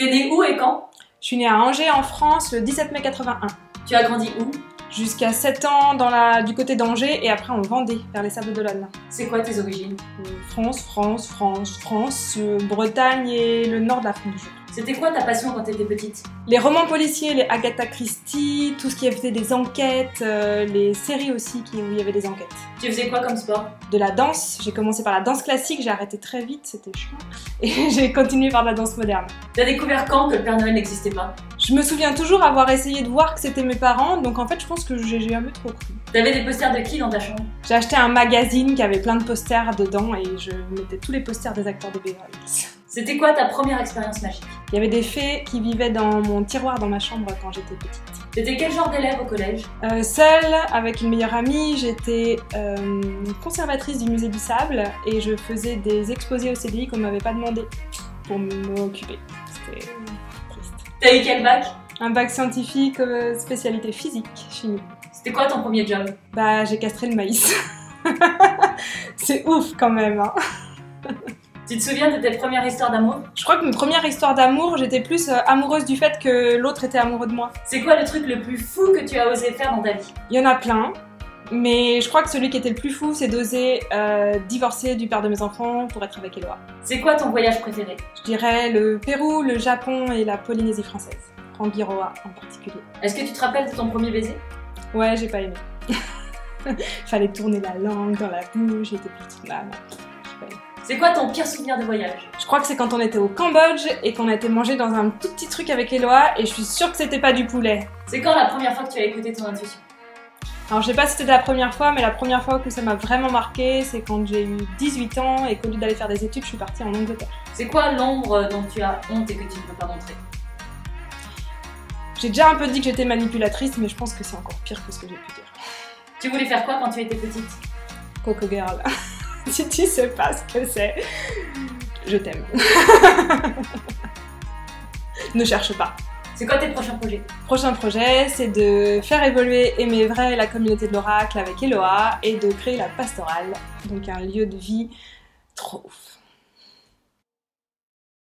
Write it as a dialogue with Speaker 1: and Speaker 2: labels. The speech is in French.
Speaker 1: T'es née où et quand?
Speaker 2: Je suis née à Angers en France le 17 mai 81.
Speaker 1: Tu as grandi où?
Speaker 2: Jusqu'à 7 ans du côté d'Angers et après en Vendée, vers les Sables d'Olonne.
Speaker 1: C'est quoi tes origines?
Speaker 2: France, Bretagne et le nord de la France.
Speaker 1: C'était quoi ta passion quand t'étais petite?
Speaker 2: Les romans policiers, les Agatha Christie, tout ce qui faisait des enquêtes, les séries aussi où il y avait des enquêtes.
Speaker 1: Tu faisais quoi comme sport?
Speaker 2: De la danse, j'ai commencé par la danse classique, j'ai arrêté très vite, c'était chiant. Et j'ai continué par la danse moderne.
Speaker 1: T'as découvert quand que le Père Noël n'existait pas?
Speaker 2: Je me souviens toujours avoir essayé de voir que c'était mes parents, donc en fait je pense que j'ai jamais trop cru.
Speaker 1: T'avais des posters de qui dans ta chambre?
Speaker 2: J'ai acheté un magazine qui avait plein de posters dedans et je mettais tous les posters des acteurs de Beverly Hills.
Speaker 1: C'était quoi ta première expérience magique?
Speaker 2: Il y avait des fées qui vivaient dans mon tiroir dans ma chambre quand j'étais petite.
Speaker 1: T'étais quel genre d'élève au collège?
Speaker 2: Seule, avec une meilleure amie, j'étais conservatrice du musée du Sable et je faisais des exposés au CDI qu'on ne m'avait pas demandé pour m'occuper. C'était triste.
Speaker 1: T'as eu quel bac?
Speaker 2: Un bac scientifique, spécialité physique, chimie.
Speaker 1: C'était quoi ton premier job?
Speaker 2: Bah, j'ai castré le maïs. C'est ouf quand même, hein.
Speaker 1: Tu te souviens de tes premières histoires d'amour?
Speaker 2: Je crois que mes premières histoires d'amour, j'étais plus amoureuse du fait que l'autre était amoureux de moi.
Speaker 1: C'est quoi le truc le plus fou que tu as osé faire dans ta vie?
Speaker 2: Il y en a plein, mais je crois que celui qui était le plus fou, c'est d'oser divorcer du père de mes enfants pour être avec Eloi.
Speaker 1: C'est quoi ton voyage préféré?
Speaker 2: Je dirais le Pérou, le Japon et la Polynésie française. Rangiroa en particulier.
Speaker 1: Est-ce que tu te rappelles de ton premier baiser?
Speaker 2: Ouais, j'ai pas aimé. Fallait tourner la langue dans la bouche, j'étais petite maman.
Speaker 1: C'est quoi ton pire souvenir de voyage?
Speaker 2: Je crois que c'est quand on était au Cambodge et qu'on a été manger dans un tout petit truc avec Eloi et je suis sûre que c'était pas du poulet.
Speaker 1: C'est quand la première fois que tu as écouté ton intuition?
Speaker 2: Alors je sais pas si c'était la première fois, mais la première fois que ça m'a vraiment marqué, c'est quand j'ai eu 18 ans et qu'au lieu d'aller faire des études, je suis partie en Angleterre.
Speaker 1: C'est quoi l'ombre dont tu as honte et que tu ne peux pas montrer?
Speaker 2: J'ai déjà un peu dit que j'étais manipulatrice, mais je pense que c'est encore pire que ce que j'ai pu dire.
Speaker 1: Tu voulais faire quoi quand tu étais petite?
Speaker 2: Coco Girl. Si tu sais pas ce que c'est, je t'aime. Ne cherche pas.
Speaker 1: C'est quoi tes prochains projets?
Speaker 2: Prochain projet, c'est de faire évoluer Aimer Vrai la communauté de l'Oracle avec Eloa et de créer la pastorale, donc un lieu de vie trop ouf.